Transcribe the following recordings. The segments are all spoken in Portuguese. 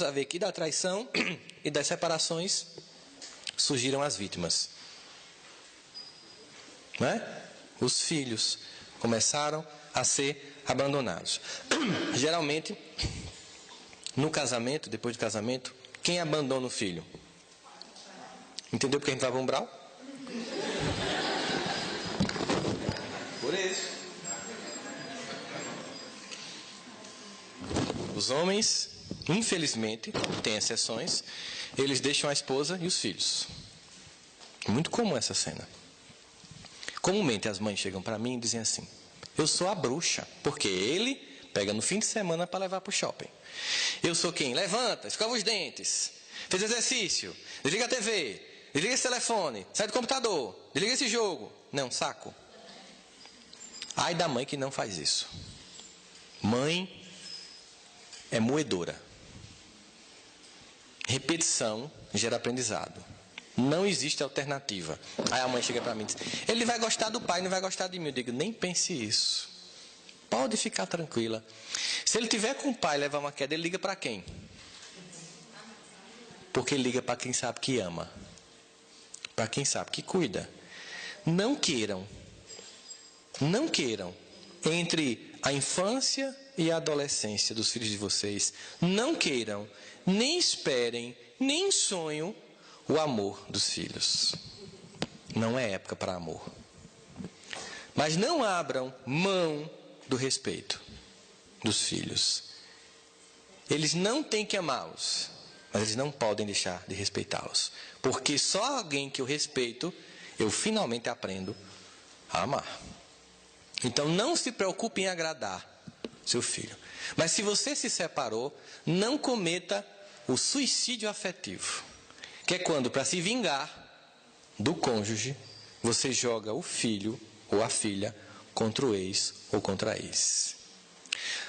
a ver que da traição e das separações surgiram as vítimas. Não é? Os filhos começaram a ser abandonados. Geralmente, no casamento, depois do casamento, quem abandona o filho? Entendeu porque a gente vai para o umbral? Por isso. Os homens, infelizmente, tem exceções, eles deixam a esposa e os filhos. Muito comum essa cena. Comumente as mães chegam para mim e dizem assim: eu sou a bruxa, porque ele pega no fim de semana para levar para o shopping. Eu sou quem? Levanta, escova os dentes, fez exercício, desliga a TV, desliga esse telefone, sai do computador, desliga esse jogo. Não, saco. Ai da mãe que não faz isso. Mãe é moedora. Repetição gera aprendizado. Não existe alternativa. Aí a mãe chega para mim e diz: ele vai gostar do pai, não vai gostar de mim. Eu digo: nem pense isso. Pode ficar tranquila. Se ele tiver com o pai e levar uma queda, ele liga para quem? Porque ele liga para quem sabe que ama. Para quem sabe que cuida. Não queiram, entre a infância e a adolescência dos filhos de vocês, não queiram, nem esperem, nem sonham o amor dos filhos. Não é época para amor. Mas não abram mão do respeito dos filhos. Eles não têm que amá-los, mas eles não podem deixar de respeitá-los. Porque só alguém que eu respeito, eu finalmente aprendo a amar. Então não se preocupe em agradar seu filho. Mas se você se separou, não cometa o suicídio afetivo. Que é quando, para se vingar do cônjuge, você joga o filho ou a filha contra o ex ou contra a ex.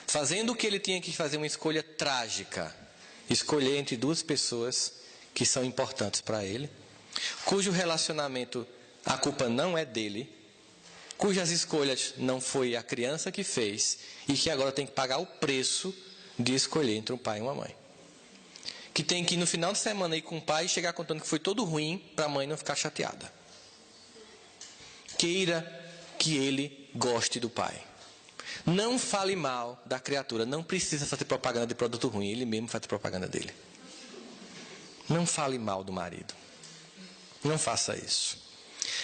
Fazendo o que ele tinha que fazer, uma escolha trágica. Escolher entre duas pessoas que são importantes para ele, cujo relacionamento, a culpa não é dele, cujas escolhas não foi a criança que fez e que agora tem que pagar o preço de escolher entre um pai e uma mãe. Que tem que ir no final de semana ir com o pai e chegar contando que foi todo ruim para a mãe não ficar chateada. Queira que ele goste do pai. Não fale mal da criatura. Não precisa fazer propaganda de produto ruim. Ele mesmo faz propaganda dele. Não fale mal do marido. Não faça isso.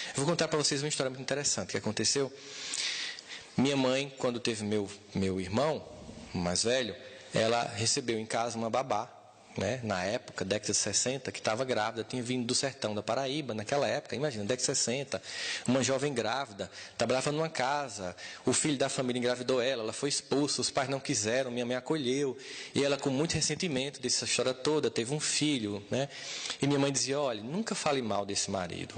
Eu vou contar para vocês uma história muito interessante que aconteceu. Minha mãe, quando teve meu irmão mais velho, ela recebeu em casa uma babá, né, na época, década de 60, que estava grávida, tinha vindo do sertão da Paraíba, naquela época, imagina, década de 60, uma jovem grávida, trabalhava numa casa, o filho da família engravidou ela foi expulsa, os pais não quiseram, minha mãe acolheu, e ela com muito ressentimento dessa história toda, teve um filho, né, e minha mãe dizia: olha, nunca fale mal desse marido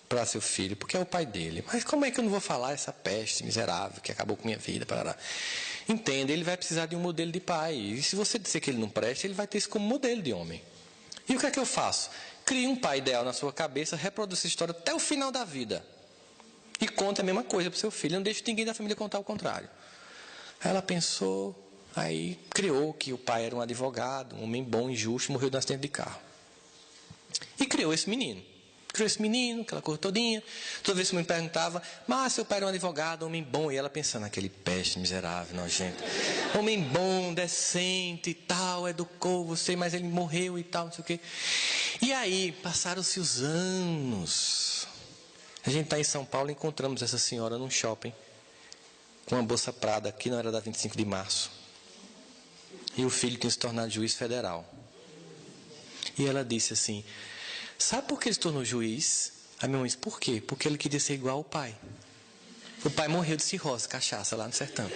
para seu filho, porque é o pai dele. Mas como é que eu não vou falar essa peste miserável que acabou com minha vida? Parará. Entenda, ele vai precisar de um modelo de pai. E se você disser que ele não presta, ele vai ter isso como modelo de homem. E o que é que eu faço? Crie um pai ideal na sua cabeça, reproduz essa história até o final da vida. E conte a mesma coisa para o seu filho. Não deixe ninguém da família contar o contrário. Ela pensou, aí criou que o pai era um advogado, um homem bom e justo, morreu de um acidente de carro. E criou esse menino. Criou esse menino, aquela cor todinha. Toda vez que me perguntava: mas seu pai era um advogado, homem bom. E ela pensando, aquele peste miserável, nojento. Homem bom, decente e tal, educou você, mas ele morreu e tal, não sei o quê. E aí, passaram-se os anos. A gente está em São Paulo e encontramos essa senhora num shopping, com uma bolsa Prada, que não era da 25 de março. E o filho tinha se tornado juiz federal. E ela disse assim: sabe por que ele se tornou juiz? A minha mãe disse: por quê? Porque ele queria ser igual ao pai. O pai morreu de cirrose, cachaça, lá no sertão.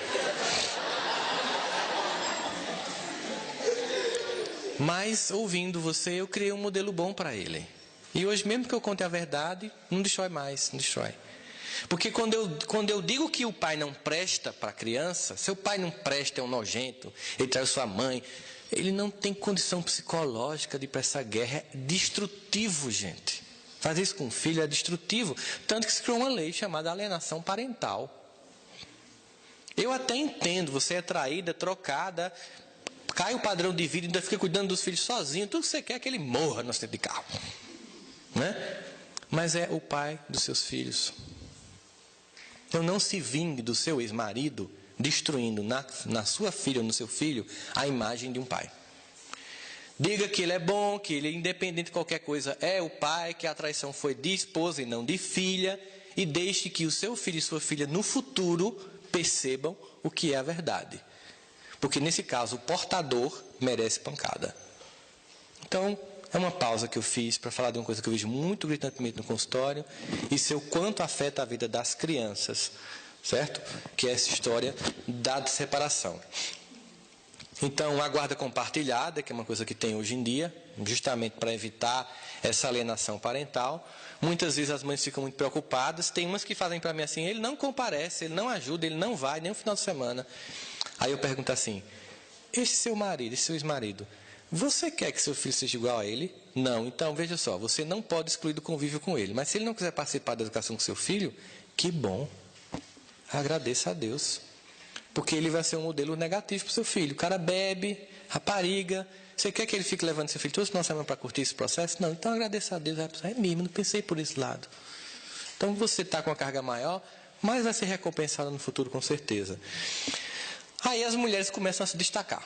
Mas, ouvindo você, eu criei um modelo bom para ele. E hoje, mesmo que eu conte a verdade, não destrói mais, não destrói. Porque quando eu digo que o pai não presta para a criança, seu pai não presta, é um nojento, ele traz sua mãe, ele não tem condição psicológica de ir para essa guerra. É destrutivo, gente. Fazer isso com o filho é destrutivo. Tanto que se criou uma lei chamada alienação parental. Eu até entendo, você é traída, trocada, Cai o padrão de vida e ainda fica cuidando dos filhos sozinho. Tudo que você quer é que ele morra no acidente de carro. Né? Mas é o pai dos seus filhos. Então não se vingue do seu ex-marido destruindo na sua filha ou no seu filho a imagem de um pai. Diga que ele é bom, que ele, independente de qualquer coisa, é o pai, que a traição foi de esposa e não de filha, e deixe que o seu filho e sua filha no futuro percebam o que é a verdade. Porque nesse caso o portador merece pancada. Então, é uma pausa que eu fiz para falar de uma coisa que eu vejo muito gritantemente no consultório, e sei o quanto afeta a vida das crianças, certo? Que é essa história da separação. Então, a guarda compartilhada, que é uma coisa que tem hoje em dia, justamente para evitar essa alienação parental. Muitas vezes as mães ficam muito preocupadas. Tem umas que fazem para mim assim: ele não comparece, ele não ajuda, ele não vai nem no final de semana. Aí eu pergunto assim: esse seu marido, esse seu ex-marido, você quer que seu filho seja igual a ele? Não. Então, veja só, você não pode excluir do convívio com ele. Mas se ele não quiser participar da educação com seu filho, que bom. Agradeça a Deus. Porque ele vai ser um modelo negativo para o seu filho. O cara bebe, rapariga. Você quer que ele fique levando seu filho toda uma semana para curtir esse processo? Não, então agradeça a Deus. É mesmo, não pensei por esse lado. Então você está com uma carga maior, mas vai ser recompensado no futuro com certeza. Aí as mulheres começam a se destacar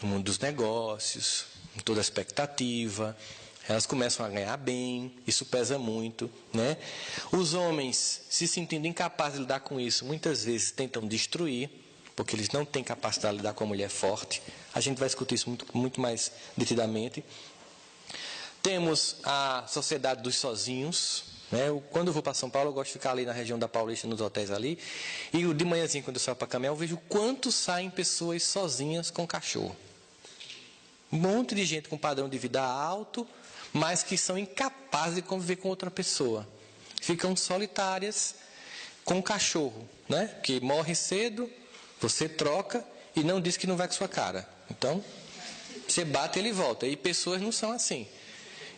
no mundo dos negócios, em toda a expectativa. Elas começam a ganhar bem, isso pesa muito, né? Os homens, se sentindo incapazes de lidar com isso, muitas vezes tentam destruir, porque eles não têm capacidade de lidar com a mulher forte. A gente vai discutir isso muito mais detidamente. Temos a sociedade dos sozinhos, né? Quando eu vou para São Paulo, eu gosto de ficar ali na região da Paulista, nos hotéis ali, e de manhãzinho, quando eu saio para caminhar, eu vejo quanto saem pessoas sozinhas com cachorro. Um monte de gente com padrão de vida alto, mas que são incapazes de conviver com outra pessoa. Ficam solitárias com o cachorro, né? Que morre cedo, você troca e não diz que não vai com sua cara. Então, você bate e ele volta. E pessoas não são assim.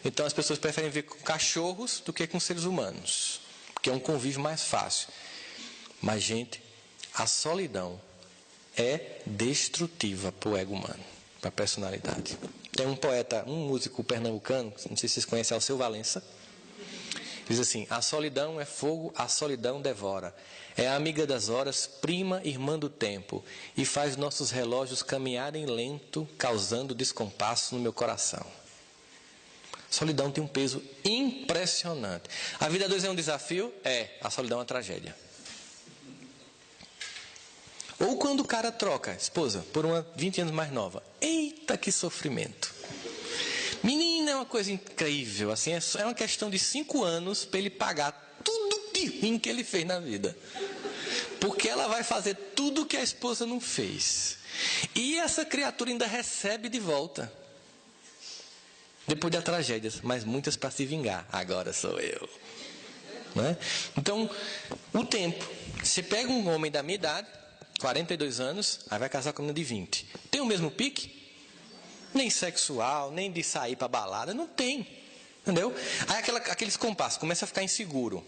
Então, as pessoas preferem viver com cachorros do que com seres humanos, porque é um convívio mais fácil. Mas, gente, a solidão é destrutiva para o ego humano, para a personalidade. Tem um poeta, um músico pernambucano, não sei se vocês conhecem, Alceu Valença. Diz assim: a solidão é fogo, a solidão devora. É a amiga das horas, prima, irmã do tempo, e faz nossos relógios caminharem lento, causando descompasso no meu coração. Solidão tem um peso impressionante. A vida a dois é um desafio? É. A solidão é uma tragédia. Ou quando o cara troca a esposa por uma 20 anos mais nova. Eita, que sofrimento. Menina, é uma coisa incrível. Assim, é uma questão de 5 anos para ele pagar tudo de ruim que ele fez na vida. Porque ela vai fazer tudo que a esposa não fez. E essa criatura ainda recebe de volta. Depois da tragédia, mas muitas para se vingar. Agora sou eu. Né? Então, o tempo. Você pega um homem da minha idade, 42 anos, aí vai casar com uma menina de 20. Tem o mesmo pique? Nem sexual, nem de sair para balada, não tem. Entendeu? Aí aqueles compassos, começa a ficar inseguro.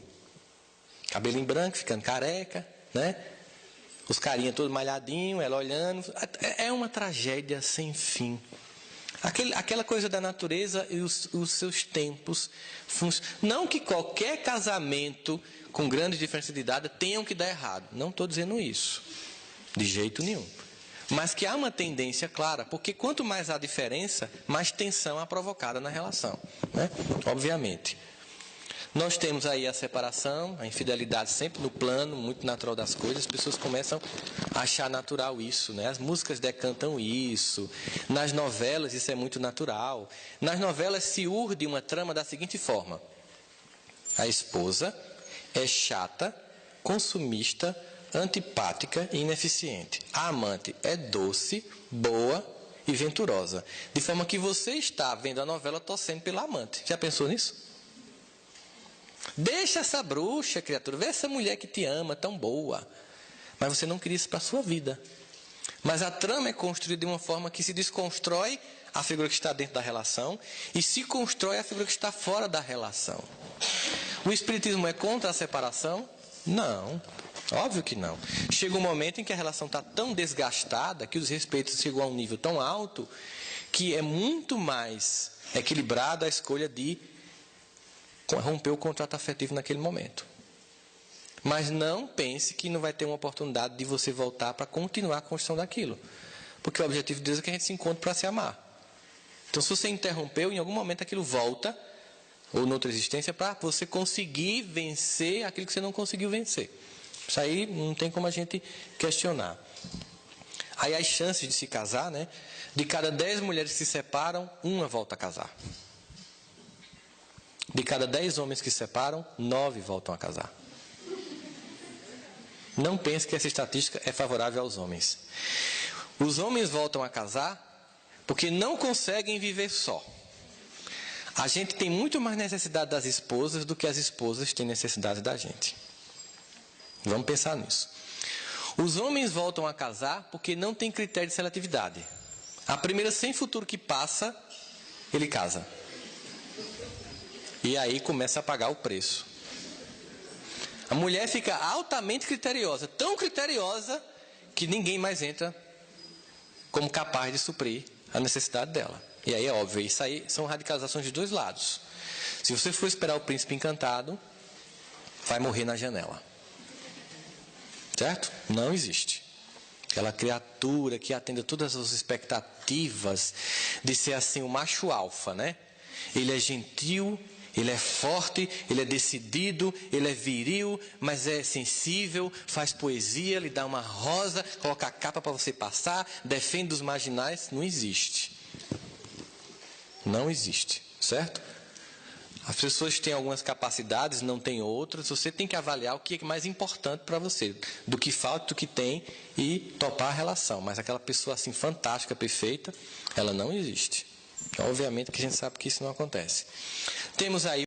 Cabelinho branco, ficando careca, né? Os carinha todo malhadinho, ela olhando. É uma tragédia sem fim. Aquela coisa da natureza e os seus tempos. Não que qualquer casamento com grande diferença de idade tenham que dar errado. Não estou dizendo isso. De jeito nenhum. Mas que há uma tendência clara, porque quanto mais há diferença, mais tensão há provocada na relação, né? Obviamente. Nós temos aí a separação, a infidelidade sempre no plano muito natural das coisas. As pessoas começam a achar natural isso, né? As músicas decantam isso. Nas novelas isso é muito natural. Nas novelas se urde uma trama da seguinte forma: a esposa é chata, consumista, antipática e ineficiente. A amante é doce, boa e venturosa. De forma que você está vendo a novela torcendo pela amante. Já pensou nisso? Deixa essa bruxa, criatura. Vê essa mulher que te ama, tão boa. Mas você não queria isso para a sua vida. Mas a trama é construída de uma forma que se desconstrói a figura que está dentro da relação e se constrói a figura que está fora da relação. O espiritismo é contra a separação? Não. Óbvio que não. Chega um momento em que a relação está tão desgastada, que os respeitos chegam a um nível tão alto, que é muito mais equilibrada a escolha de romper o contrato afetivo naquele momento. Mas não pense que não vai ter uma oportunidade de você voltar para continuar a construção daquilo. Porque o objetivo de Deus é que a gente se encontre para se amar. Então, se você interrompeu, em algum momento aquilo volta, ou noutra existência, para você conseguir vencer aquilo que você não conseguiu vencer. Isso aí não tem como a gente questionar. Aí as chances de se casar, né? De cada 10 mulheres que se separam, uma volta a casar. De cada 10 homens que se separam, 9 voltam a casar. Não pense que essa estatística é favorável aos homens. Os homens voltam a casar porque não conseguem viver só. A gente tem muito mais necessidade das esposas do que as esposas têm necessidade da gente. Vamos pensar nisso. Os homens voltam a casar porque não tem critério de seletividade. A primeira sem futuro que passa, ele casa. E aí começa a pagar o preço. A mulher fica altamente criteriosa, tão criteriosa que ninguém mais entra como capaz de suprir a necessidade dela. E aí é óbvio, isso aí são radicalizações de dois lados. Se você for esperar o príncipe encantado, vai morrer na janela. Certo? Não existe. Aquela criatura que atende a todas as expectativas de ser assim o macho alfa, né? Ele é gentil, ele é forte, ele é decidido, ele é viril, mas é sensível, faz poesia, lhe dá uma rosa, coloca a capa para você passar, defende os marginais. Não existe. Não existe, certo? As pessoas têm algumas capacidades, não têm outras. Você tem que avaliar o que é mais importante para você, do que falta, do que tem, e topar a relação. Mas aquela pessoa assim fantástica, perfeita, ela não existe. Obviamente que a gente sabe que isso não acontece. Temos aí